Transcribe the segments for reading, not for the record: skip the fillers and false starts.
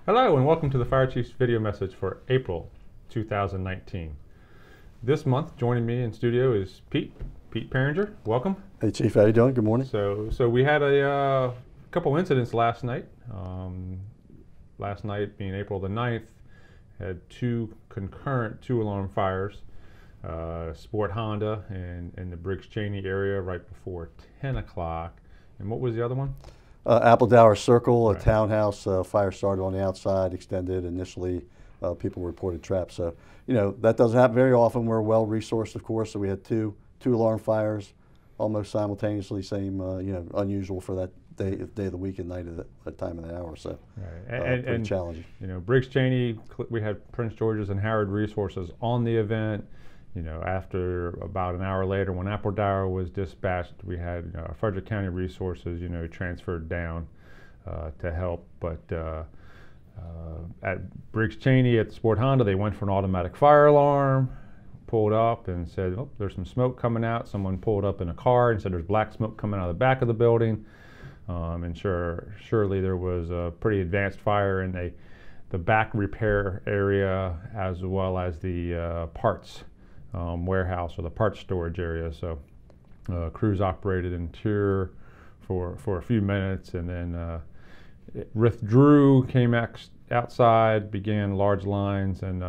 Hello and welcome to the Fire Chief's video message for April 2019. This month joining me in studio is Pete Paringer. Welcome. Hey Chief, how you doing? Good morning. So we had a couple incidents last night. Last night being April the 9th, had two concurrent two-alarm fires. Sport Honda and the Briggs Cheney area right before 10 o'clock. And what was the other one? Appledower Circle, Right. a townhouse, fire started on the outside, extended. Initially, people reported traps. So, that doesn't happen very often. We're well resourced, of course. So we had two alarm fires almost simultaneously. Same, unusual for that day of the week and night at that time of the hour. So, Right. pretty challenging. Briggs Cheney, we had Prince George's and Howard resources on the event. After about an hour later, when Appledower was dispatched, we had Frederick County resources, transferred down to help. But at Briggs Cheney at Sport Honda, they went for an automatic fire alarm, pulled up and said, "Oh, there's some smoke coming out." Someone pulled up in a car and said, "There's black smoke coming out of the back of the building." And surely there was a pretty advanced fire in the back repair area as well as the parts warehouse or the parts storage area. So crews operated interior for a few minutes and then it withdrew, came outside, began large lines, and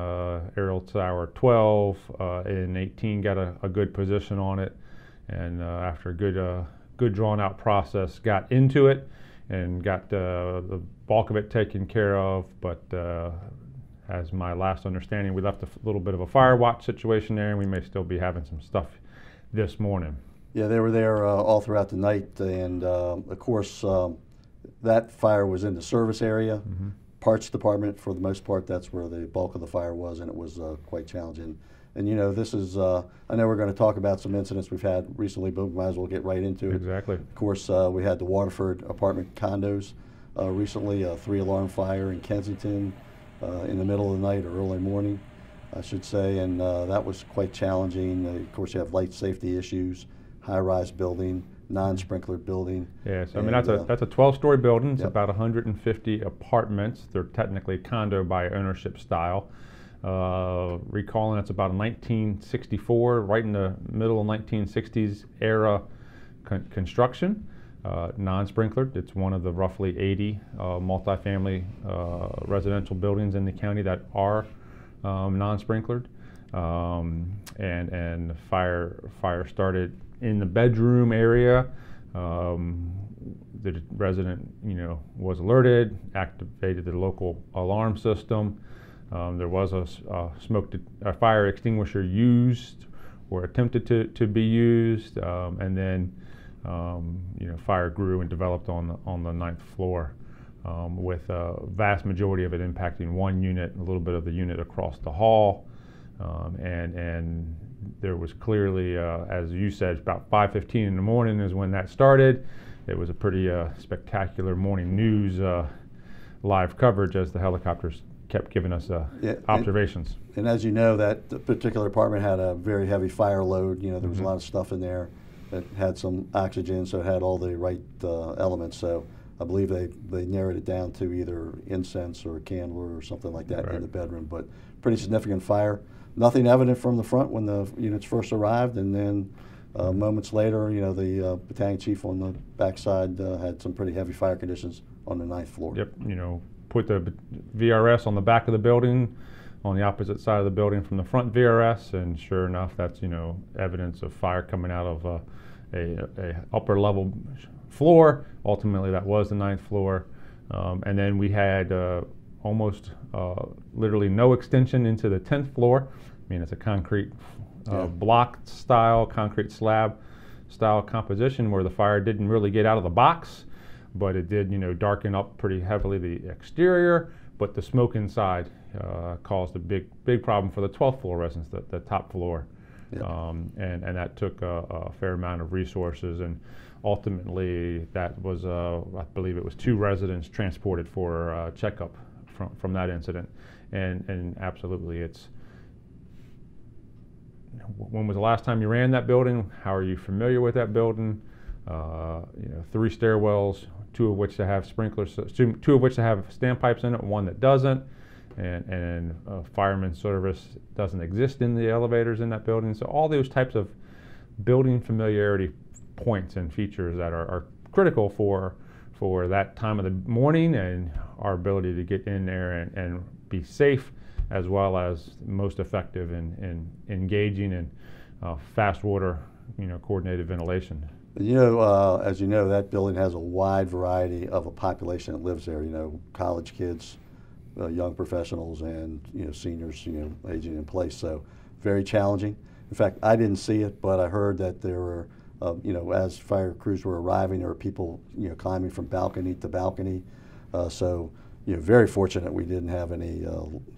aerial tower 12 and 18 got a good position on it, and after a good drawn out process got into it and got the bulk of it taken care of. But as my last understanding, we left a little bit of a fire watch situation there, and we may still be having some stuff this morning. Yeah, they were there all throughout the night, and of course, that fire was in the service area. Mm-hmm. Parts department, for the most part, that's where the bulk of the fire was, and it was quite challenging. And this is, I know we're going to talk about some incidents we've had recently, but we might as well get right into it. Exactly. Of course, we had the Waterford apartment condos recently, a 3-alarm fire in Kensington in the middle of the night or early morning, I should say, and that was quite challenging. Of course, you have light safety issues, high-rise building, non-sprinkler building. Yes, I mean that's a 12-story building. It's Yep. about 150 apartments. They're technically condo by ownership style. Recalling it's about a 1964, right in the middle of 1960s era construction. Non-sprinklered. It's one of the roughly 80 multifamily residential buildings in the county that are non-sprinklered. And the fire started in the bedroom area. The resident, was alerted, activated the local alarm system. There was a fire extinguisher used or attempted to be used, and then fire grew and developed on the 9th floor, with a vast majority of it impacting one unit, a little bit of the unit across the hall, and there was clearly, as you said, about 5:15 in the morning is when that started. It was a pretty spectacular morning news live coverage as the helicopters kept giving us observations. And as you know, that particular apartment had a very heavy fire load. There was Mm-hmm. a lot of stuff in there that had some oxygen, so it had all the right elements. So I believe they narrowed it down to either incense or a candle or something like that. Right. In the bedroom. But pretty significant fire. Nothing evident from the front when the units first arrived, and then moments later, the battalion chief on the backside had some pretty heavy fire conditions on the 9th floor. Yep, put the VRS on the back of the building, on the opposite side of the building from the front VRS, and sure enough, that's evidence of fire coming out of a upper level floor. Ultimately, that was the 9th floor, and then we had almost literally no extension into the 10th floor. I mean, it's a concrete block style, concrete slab style composition where the fire didn't really get out of the box, but it did, darken up pretty heavily the exterior. But the smoke inside caused a big problem for the 12th floor residents, the top floor. Yeah. And that took a fair amount of resources, and ultimately that was, I believe it was 2 residents transported for checkup from that incident. And absolutely, it's, when was the last time you ran that building? How are you familiar with that building? 3 stairwells, two of which that have sprinklers, two of which that have standpipes in it, one that doesn't, and fireman service doesn't exist in the elevators in that building. So all those types of building familiarity points and features that are critical for that time of the morning and our ability to get in there and be safe, as well as most effective in engaging in fast water, coordinated ventilation. As you know, that building has a wide variety of a population that lives there. College kids, young professionals, and seniors, aging in place. So very challenging. In fact, I didn't see it, but I heard that there were, as fire crews were arriving, there were people, climbing from balcony to balcony. So, very fortunate we didn't have any,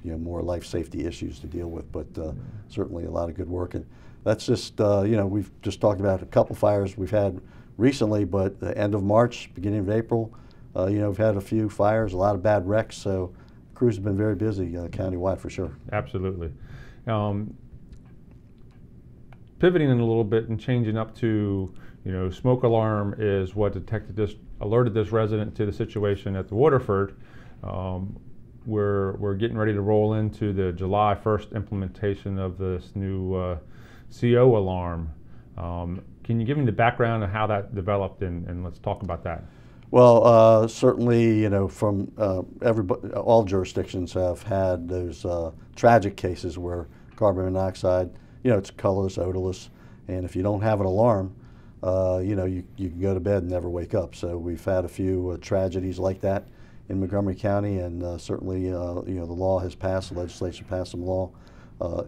more life safety issues to deal with. But certainly a lot of good work. And that's just, we've just talked about a couple fires we've had recently, but the end of March, beginning of April, we've had a few fires, a lot of bad wrecks. So crews have been very busy countywide for sure. Absolutely. Pivoting in a little bit and changing up to, smoke alarm is what alerted this resident to the situation at the Waterford. We're getting ready to roll into the July 1st implementation of this new CO alarm. Can you give me the background of how that developed, and let's talk about that? Well, certainly, from everybody, all jurisdictions have had those tragic cases where carbon monoxide, it's colorless, odorless, and if you don't have an alarm, you can go to bed and never wake up. So we've had a few tragedies like that in Montgomery County, and certainly, the law has passed, the legislature passed some law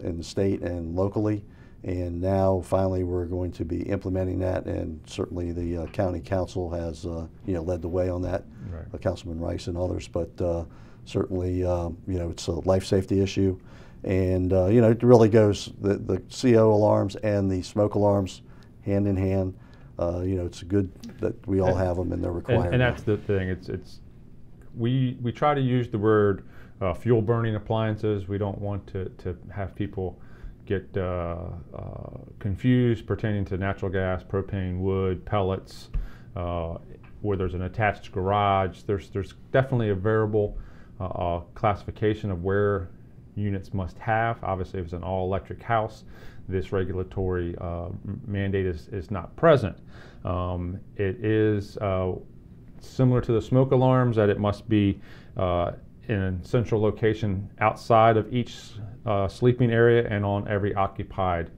in the state and locally, and now finally we're going to be implementing that, and certainly the county council has, led the way on that, right. Councilman Rice and others, but certainly, it's a life safety issue. And it really goes, the CO alarms and the smoke alarms hand in hand. It's good that we all have them and they're required. And that's the thing. We try to use the word fuel burning appliances. We don't want to have people get confused pertaining to natural gas, propane, wood, pellets, where there's an attached garage. There's definitely a variable classification of where units must have. Obviously, if it's an all-electric house, this regulatory mandate is not present. It is similar to the smoke alarms, that it must be in a central location outside of each sleeping area and on every occupied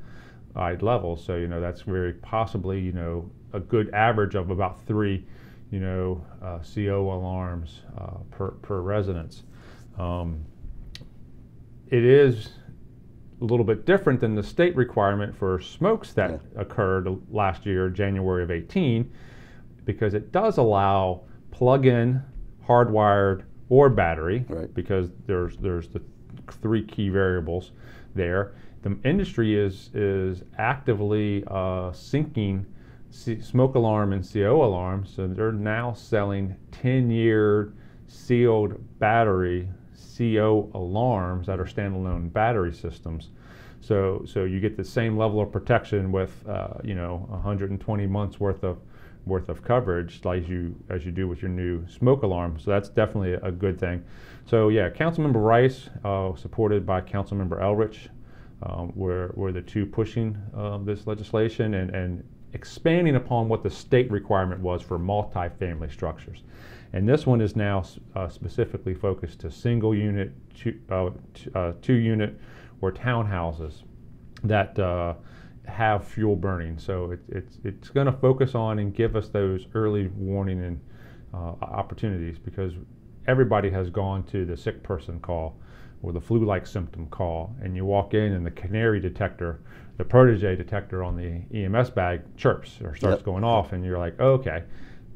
level. So that's very possibly a good average of about 3 CO alarms per residence. It is a little bit different than the state requirement for smokes that occurred last year, January of 18, because it does allow plug-in, hardwired, or battery, right. Because there's the 3 key variables there. The industry is actively syncing smoke alarm and CO alarms, so they're now selling 10-year sealed battery CO alarms that are standalone battery systems. So you get the same level of protection with 120 months worth of coverage as you do with your new smoke alarm. So that's definitely a good thing. So yeah, Councilmember Rice, supported by Councilmember Elrich, were the two pushing this legislation and expanding upon what the state requirement was for multifamily structures. And this one is now specifically focused to single unit, 2-unit, or townhouses that have fuel burning. So it's going to focus on and give us those early warning and opportunities, because everybody has gone to the sick person call or the flu-like symptom call, and you walk in and the canary detector, the protege detector on the EMS bag chirps or starts going off, and you're like, oh, okay,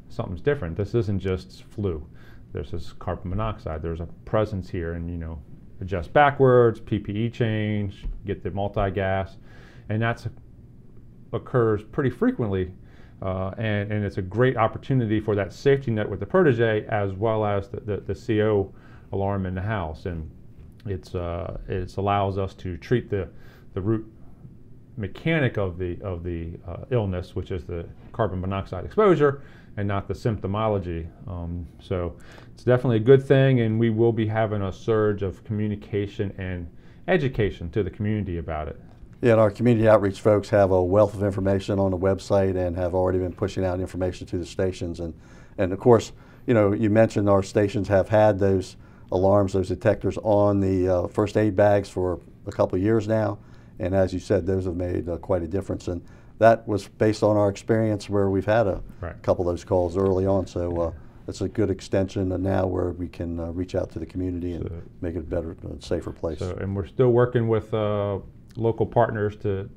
something's different. This isn't just flu. There's this carbon monoxide. There's a presence here, and adjust backwards, PPE change, get the multi-gas, and that occurs pretty frequently, and it's a great opportunity for that safety net with the protege as well as the CO alarm in the house, and it allows us to treat the root mechanic of the illness, which is the carbon monoxide exposure, and not the symptomology. So it's definitely a good thing, and we will be having a surge of communication and education to the community about it. Yeah, and our community outreach folks have a wealth of information on the website and have already been pushing out information to the stations. And of course, you know, you mentioned our stations have had those alarms, those detectors on the first aid bags for a couple of years now. And as you said, those have made quite a difference. And that was based on our experience where we've had a couple of those calls early on. So it's a good extension now where we can reach out to the community and make it a better, safer place. And we're still working with local partners to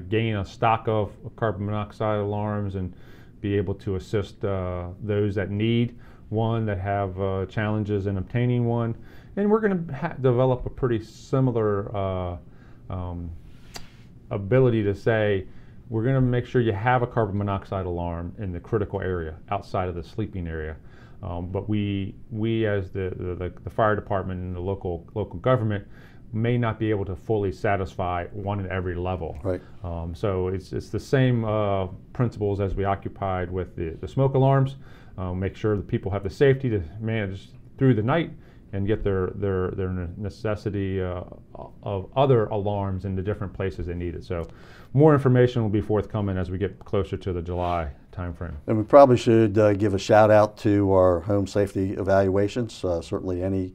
gain a stock of carbon monoxide alarms and be able to assist those that need one, that have challenges in obtaining one. And we're going to develop a pretty similar ability to say, we're going to make sure you have a carbon monoxide alarm in the critical area outside of the sleeping area. But we as the fire department and the local government may not be able to fully satisfy one at every level. Right. So it's the same principles as we occupied with the smoke alarms. Make sure that people have the safety to manage through the night and get their necessity of other alarms in the different places they need it. So more information will be forthcoming as we get closer to the July timeframe. And we probably should give a shout out to our home safety evaluations. Certainly any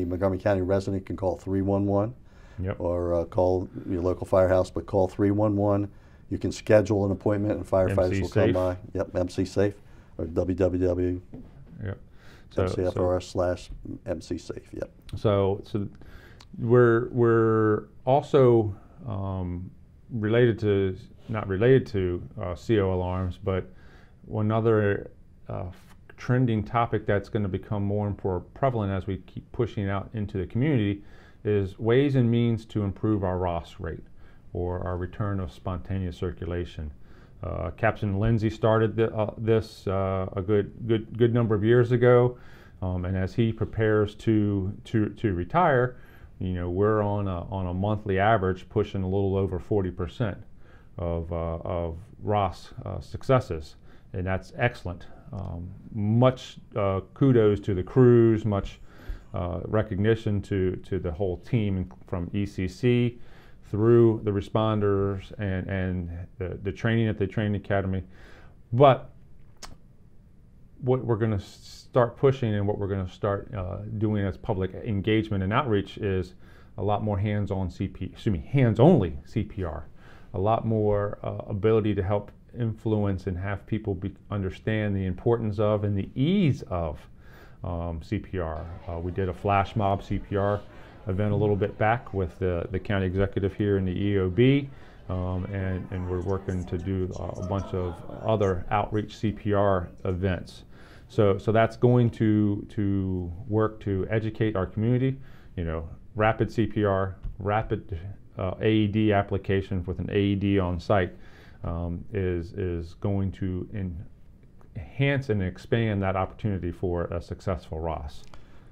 Montgomery County resident can call 311 or call your local firehouse, but call 311. You can schedule an appointment and firefighters will come by. Yep, MC Safe or www. Yep. MCFRS/MC Safe. Yep. So we're also not related to CO alarms, but one other trending topic that's going to become more and more prevalent as we keep pushing out into the community is ways and means to improve our ROS rate, or our return of spontaneous circulation. Captain Lindsay started this a good number of years ago, and as he prepares to retire, you know, we're on a monthly average pushing a little over 40% of ROS successes, and that's excellent. Much kudos to the crews, much recognition to the whole team from ECC through the responders and the training at the training academy. But what we're going to start pushing and what we're going to start doing as public engagement and outreach is a lot more hands-only CPR, a lot more ability to help influence and have people understand the importance of and the ease of CPR. We did a flash mob CPR event a little bit back with the county executive here in the EOB, and we're working to do a bunch of other outreach CPR events. So that's going to work to educate our community. You know, rapid CPR, rapid AED application with an AED on site is going to enhance and expand that opportunity for a successful ROS.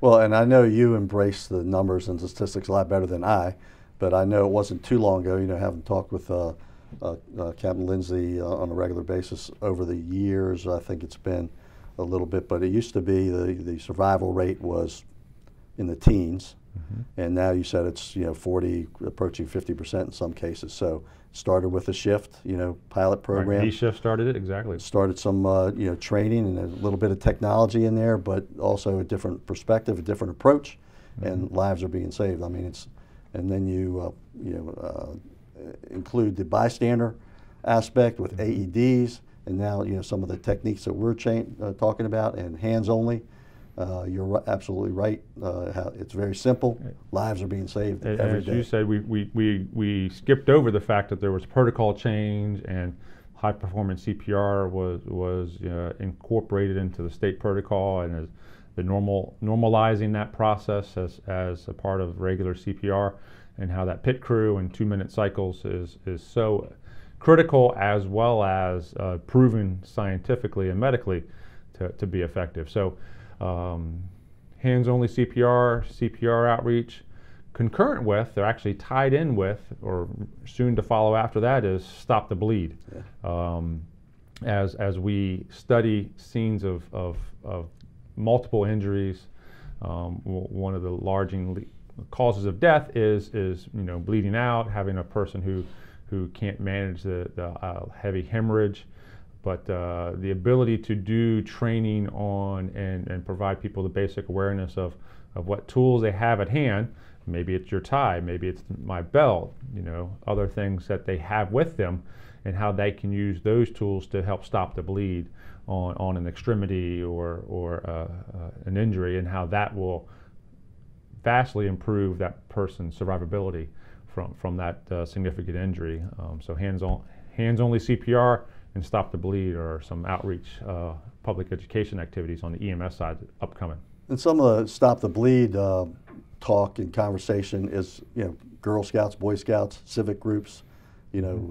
Well, and I know you embrace the numbers and statistics a lot better than I, but I know it wasn't too long ago, you know, having talked with Captain Lindsay on a regular basis over the years. I think it's been a little bit, but it used to be the survival rate was in the teens, and now you said it's, you know, 40, approaching 50% in some cases. So started with a shift, you know, pilot program. Right, D-shift started it, exactly. Started some, you know, training and a little bit of technology in there, but also a different perspective, a different approach, and lives are being saved. I mean, it's, and then you, include the bystander aspect with AEDs, and now, you know, some of the techniques that we're talking about, and hands only. You're absolutely right. It's very simple. Lives are being saved every day. As you said, we skipped over the fact that there was protocol change, and high performance CPR was incorporated into the state protocol, and the normalizing that process as a part of regular CPR, and how that pit crew and 2-minute cycles is so critical, as well as proven scientifically and medically to be effective. So. Hands-only CPR outreach, concurrent with, they're actually tied in with, or soon to follow after that, is Stop the Bleed. as we study scenes of multiple injuries, one of the large causes of death is bleeding out, having a person who can't manage the heavy hemorrhage. But the ability to do training on and provide people the basic awareness of what tools they have at hand. Maybe it's your tie, maybe it's my belt, other things that they have with them, and how they can use those tools to help stop the bleed on an extremity or an injury, and how that will vastly improve that person's survivability from that significant injury. So hands-only CPR and stop the bleed are some outreach public education activities on the EMS side upcoming. And some of the stop the bleed talk and conversation is, Girl Scouts, Boy Scouts, civic groups,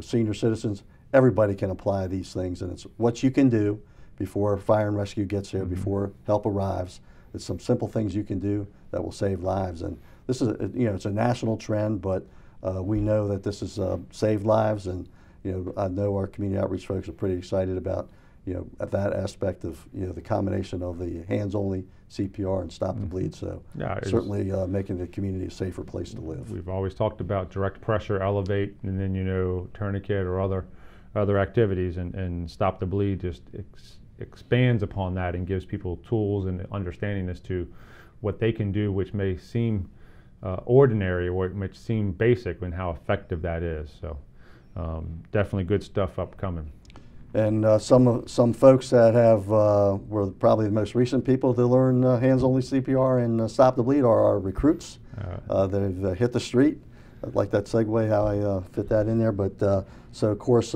senior citizens. Everybody can apply these things, and it's what you can do before fire and rescue gets here, before help arrives. It's some simple things you can do that will save lives. And this is, it's a national trend, but we know that this has saved lives, and I know our community outreach folks are pretty excited about at that aspect of the combination of the hands-only CPR and stop the bleed. So certainly making the community a safer place to live. We've always talked about direct pressure, elevate, and then tourniquet or other activities, and stop the bleed just expands upon that and gives people tools and understanding as to what they can do, which may seem ordinary or it may seem basic, and how effective that is. So definitely good stuff upcoming. And some folks that were probably the most recent people to learn hands-only CPR and stop the bleed are our recruits. They've hit the street. I'd like that segue, how I fit that in there. But so of course,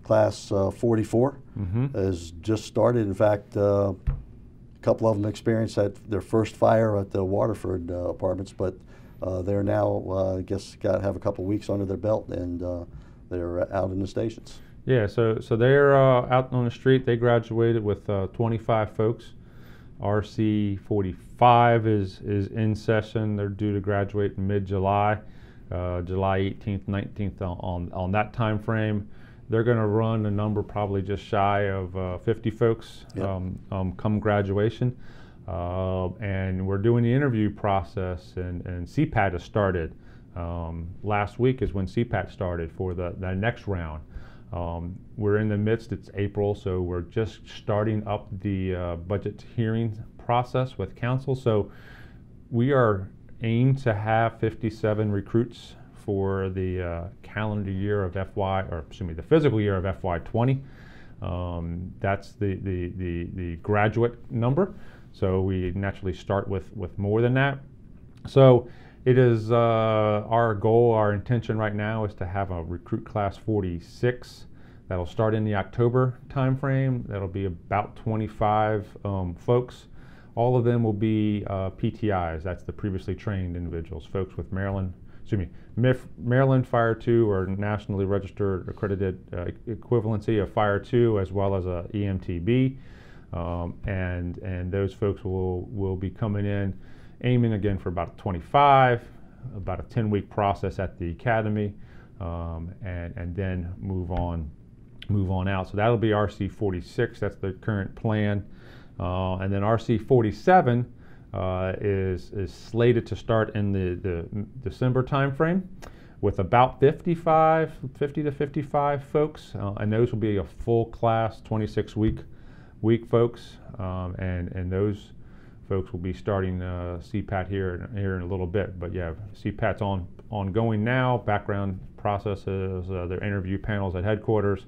class 44 has just started. In fact, a couple of them experienced their first fire at the Waterford apartments, but they're now, I guess, have a couple weeks under their belt, and they're out in the stations. Yeah, so they're out on the street. They graduated with 25 folks. RC 45 is in session. They're due to graduate in mid-July, July 18th, 19th on that time frame. They're going to run a number probably just shy of 50 folks come graduation. And we're doing the interview process, and CPAT has started. Last week is when CPAT started for the next round. We're in the midst, it's April, so we're just starting up the budget hearing process with council. So we are aimed to have 57 recruits for the calendar year of the physical year of FY20. That's the graduate number. So we naturally start with more than that. So it is our goal, our intention right now is to have a recruit class 46 that'll start in the October timeframe. That'll be about 25 folks. All of them will be PTIs. That's the previously trained individuals, folks with Maryland Fire 2 or nationally registered accredited equivalency of Fire 2, as well as a EMTB, and those folks will be coming in, aiming again for about 25, about a 10-week process at the academy, and then move on out. So that'll be RC 46. That's the current plan, and then RC 47 is slated to start in the December timeframe, with about 50 to 55 folks, and those will be a full class 26-week folks, and those folks will be starting CPAT here in a little bit. But yeah, CPAT's ongoing now. Background processes, their interview panels at headquarters.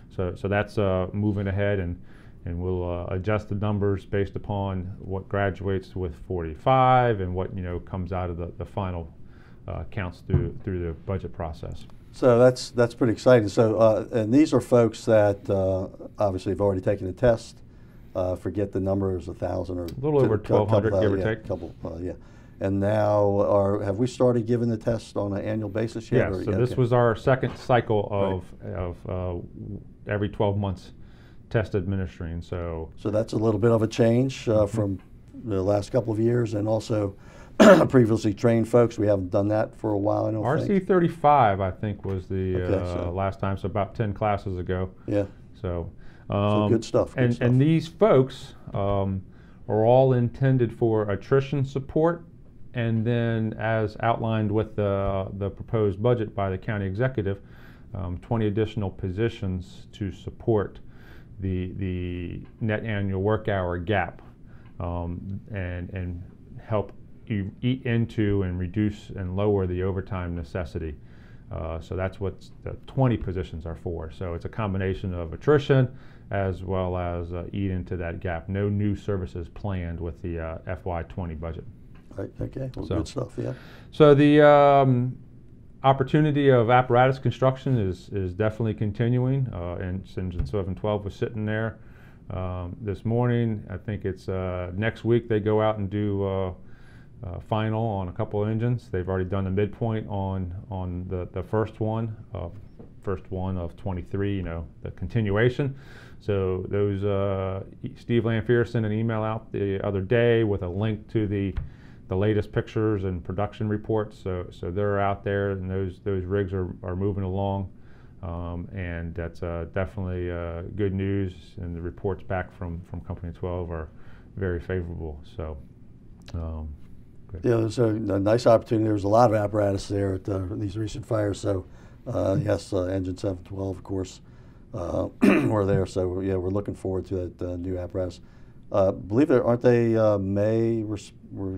So that's moving ahead, and we'll adjust the numbers based upon what graduates with 45 and what comes out of the final counts through the budget process. So that's pretty exciting. So and these are folks that obviously have already taken the test. Forget the numbers, 1,000 or a little over 1,200, give or take. Yeah. And now, have we started giving the test on an annual basis yet? Yeah. So this was our second cycle of every 12 months test administering. So that's a little bit of a change from the last couple of years, and also previously trained folks. We haven't done that for a while, I don't think. RC 35, I think, was the last time, so about 10 classes ago. Yeah. So So good stuff. Good stuff. And these folks are all intended for attrition support, and then as outlined with the proposed budget by the county executive, 20 additional positions to support the net annual work hour gap, and help you eat into and reduce and lower the overtime necessity. So that's what the 20 positions are for. So it's a combination of attrition as well as eat into that gap. No new services planned with the FY20 budget. Right. Okay. Well, good stuff. Yeah. So the opportunity of apparatus construction is definitely continuing. And Engine 712 was sitting there this morning. I think it's next week they go out and do final on a couple of engines. They've already done the midpoint on the first one of 23. You know, the continuation. So those Steve Lanfear sent an email out the other day with a link to the latest pictures and production reports. So they're out there, and those rigs are moving along, and that's definitely good news. And the reports back from Company 12 are very favorable. So. Yeah, there's a nice opportunity. There's a lot of apparatus there at these recent fires. So, yes, Engine 712, of course, were there. So, yeah, we're looking forward to that new apparatus. Believe it, aren't they May? We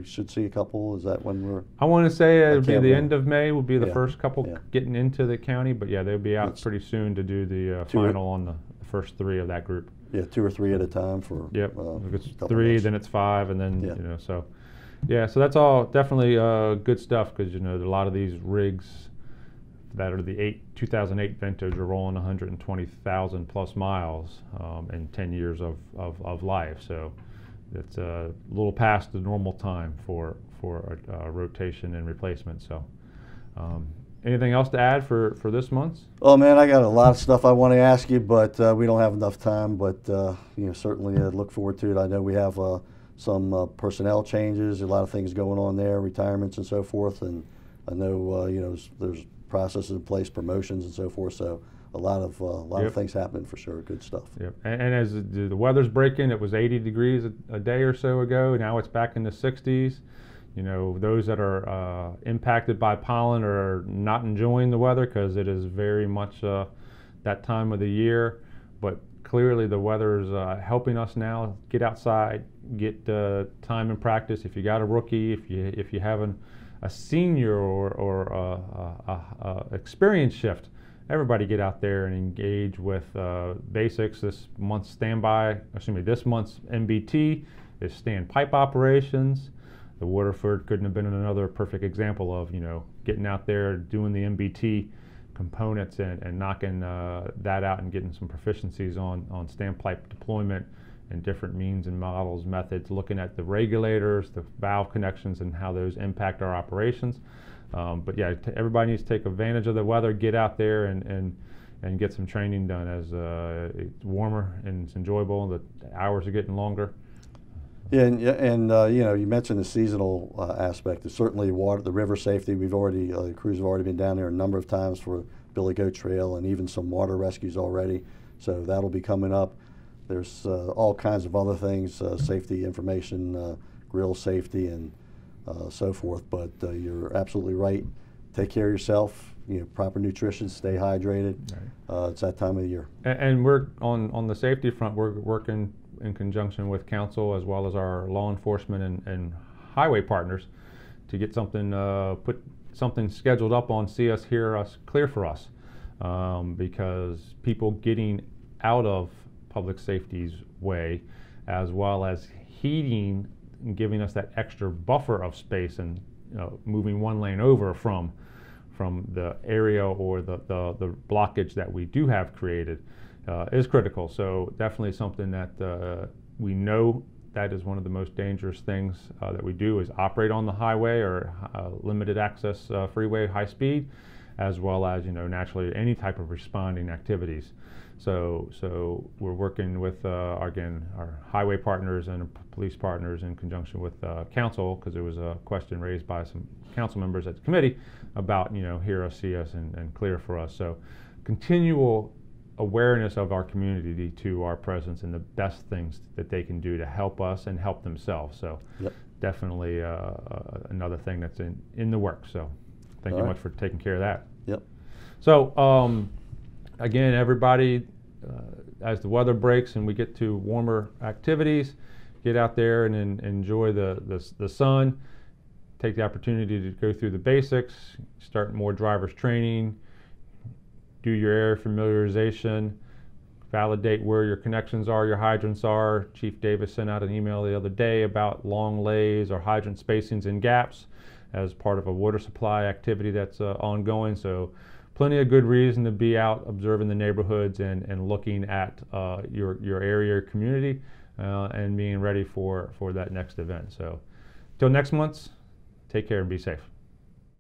should see a couple. Is that when we're? I want to say it'll be the end of May. Will be the first couple getting into the county. But yeah, they'll be out pretty soon to do the final on the first 3 of that group. Yeah, 2 or 3 at a time for. Yep. If it's 3, then it's 5, and then you know so. Yeah, so that's all definitely good stuff, because you know a lot of these rigs that are the 2008 vintage are rolling 120,000 plus miles and 10 years of life. So it's a little past the normal time for rotation and replacement. So anything else to add for this month? Oh man, I got a lot of stuff I want to ask you, but we don't have enough time. But you know, certainly look forward to it. I know we have some personnel changes, a lot of things going on there, retirements and so forth, and I know you know there's processes in place, promotions and so forth. So a lot of things happening for sure. Good stuff. Yep. And as the weather's breaking, it was 80 degrees a day or so ago. Now it's back in the 60s. You know, those that are impacted by pollen are not enjoying the weather, because it is very much that time of the year. But clearly the weather is helping us now get outside, get time and practice. If you got a rookie, if you have a senior or experience shift, everybody get out there and engage with basics. This month's MBT is stand pipe operations. The Waterford couldn't have been another perfect example of, you know, getting out there, doing the MBT components and knocking that out and getting some proficiencies on standpipe deployment and different means and models, methods, looking at the regulators, the valve connections, and how those impact our operations. But yeah, everybody needs to take advantage of the weather, get out there and get some training done, as it's warmer and it's enjoyable. The hours are getting longer. Yeah, and you know, you mentioned the seasonal aspect. There's certainly the river safety. We've already crews have already been down there a number of times for Billy Goat Trail and even some water rescues already. So that'll be coming up. There's all kinds of other things, safety information, grill safety, and so forth. But you're absolutely right. Take care of yourself. You know, proper nutrition, stay hydrated. Right. It's that time of the year. And we're on the safety front. We're working in conjunction with council as well as our law enforcement and highway partners to get something put something scheduled up on See Us, Hear Us, Clear for Us, because people getting out of public safety's way, as well as heating and giving us that extra buffer of space, and you know, moving one lane over from the area or the blockage that we do have created is critical. So definitely something that we know that is one of the most dangerous things that we do, is operate on the highway or limited access freeway, high speed, as well as, you know, naturally any type of responding activities. So we're working with again our highway partners and police partners in conjunction with council, because there was a question raised by some council members at the committee about, you know, Hear Us, See Us, and Clear for Us. So continual awareness of our community to our presence and the best things that they can do to help us and help themselves. So yep. Definitely another thing that's in the works. So thank you much for taking care of that. Yep. So again, everybody, as the weather breaks and we get to warmer activities, get out there and enjoy the sun. Take the opportunity to go through the basics, start more driver's training, do your area familiarization, validate where your connections are, your hydrants are. Chief Davis sent out an email the other day about long lays or hydrant spacings and gaps as part of a water supply activity that's ongoing. So plenty of good reason to be out observing the neighborhoods and looking at your area, your community, and being ready for that next event. So till next month, take care and be safe.